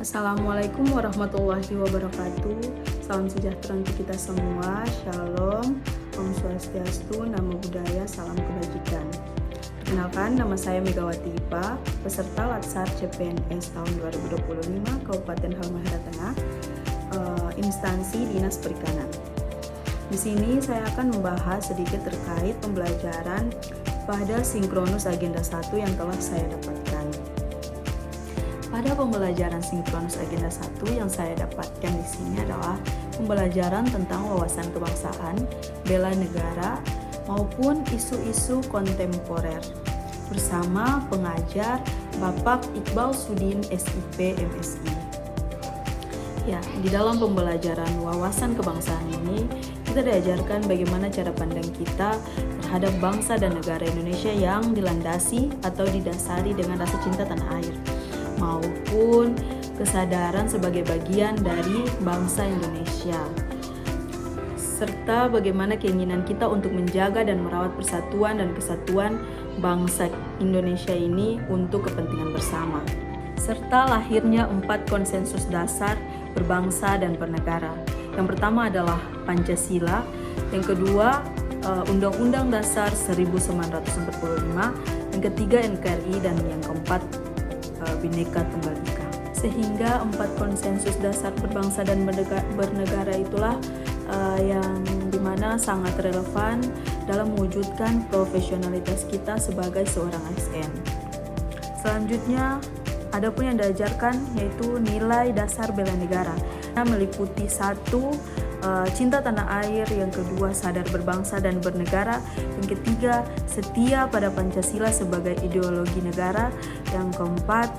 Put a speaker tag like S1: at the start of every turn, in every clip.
S1: Assalamualaikum warahmatullahi wabarakatuh. Salam sejahtera untuk kita semua. Shalom, Om Swastiastu, Namo Buddhaya, salam kebajikan. Perkenalkan, nama saya Megawati Ipa, peserta Latsar CPNS tahun 2025 Kabupaten Halmahera Tengah, instansi Dinas Perikanan. Di sini saya akan membahas sedikit terkait pembelajaran pada sinkronus agenda 1 yang telah saya dapatkan. Pada pembelajaran sinkronus agenda 1 yang saya dapatkan di sini adalah pembelajaran tentang wawasan kebangsaan, bela negara, maupun isu-isu kontemporer bersama pengajar Bapak Iqbal Sudin SIP MSI. Ya, di dalam pembelajaran wawasan kebangsaan ini kita diajarkan bagaimana cara pandang kita terhadap bangsa dan negara Indonesia yang dilandasi atau didasari dengan rasa cinta tanah air, maupun kesadaran sebagai bagian dari bangsa Indonesia, serta bagaimana keinginan kita untuk menjaga dan merawat persatuan dan kesatuan bangsa Indonesia ini untuk kepentingan bersama, serta lahirnya 4 konsensus dasar berbangsa dan bernegara. Yang pertama adalah Pancasila, yang kedua Undang-Undang Dasar 1945, yang ketiga NKRI, dan yang keempat Bhinneka Tunggal Ika. Sehingga 4 konsensus dasar berbangsa dan bernegara itulah yang dimana sangat relevan dalam mewujudkan profesionalitas kita sebagai seorang ASN. Selanjutnya, ada pun yang diajarkan yaitu nilai dasar bela negara, meliputi 1, cinta tanah air, yang kedua sadar berbangsa dan bernegara, yang ketiga setia pada Pancasila sebagai ideologi negara, yang keempat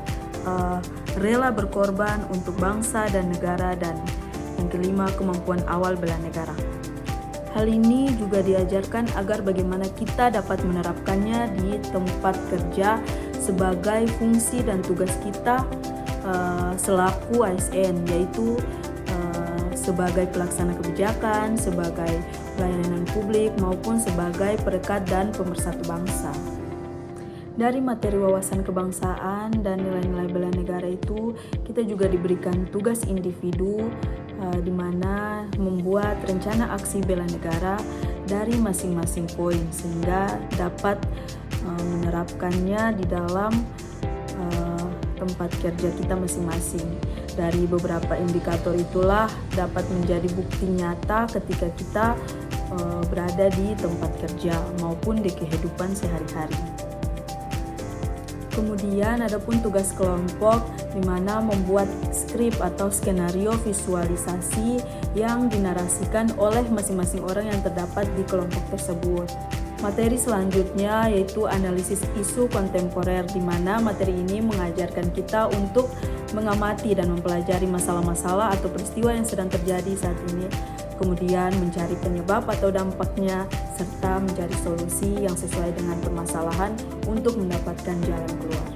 S1: rela berkorban untuk bangsa dan negara, dan yang kelima kemampuan awal bela negara. Hal ini juga diajarkan agar bagaimana kita dapat menerapkannya di tempat kerja sebagai fungsi dan tugas kita selaku ASN, yaitu sebagai pelaksana kebijakan, sebagai pelayanan publik, maupun sebagai perekat dan pemersatu bangsa. Dari materi wawasan kebangsaan dan nilai-nilai bela negara itu, kita juga diberikan tugas individu di mana membuat rencana aksi bela negara dari masing-masing poin sehingga dapat menerapkannya di dalam tempat kerja kita masing-masing. Dari beberapa indikator itulah dapat menjadi bukti nyata ketika kita berada di tempat kerja maupun di kehidupan sehari-hari. Kemudian ada pun tugas kelompok di mana membuat skrip atau skenario visualisasi yang dinarasikan oleh masing-masing orang yang terdapat di kelompok tersebut. Materi selanjutnya yaitu analisis isu kontemporer, di mana materi ini mengajarkan kita untuk mengamati dan mempelajari masalah-masalah atau peristiwa yang sedang terjadi saat ini, kemudian mencari penyebab atau dampaknya, serta mencari solusi yang sesuai dengan permasalahan untuk mendapatkan jalan keluar.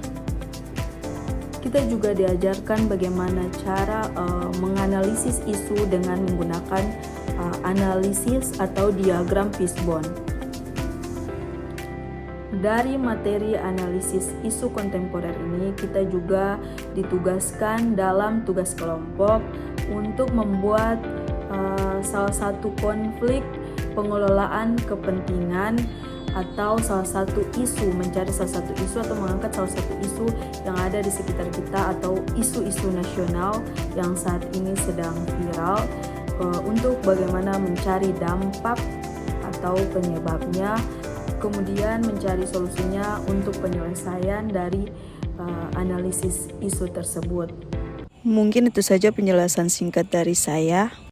S1: Kita juga diajarkan bagaimana cara menganalisis isu dengan menggunakan analisis atau diagram fishbone. Dari materi analisis isu kontemporer ini, kita juga ditugaskan dalam tugas kelompok untuk membuat salah satu konflik pengelolaan kepentingan atau salah satu isu, mencari salah satu isu atau mengangkat salah satu isu yang ada di sekitar kita atau isu-isu nasional yang saat ini sedang viral, untuk bagaimana mencari dampak atau penyebabnya, kemudian mencari solusinya untuk penyelesaian dari analisis isu tersebut. Mungkin itu saja penjelasan singkat dari saya.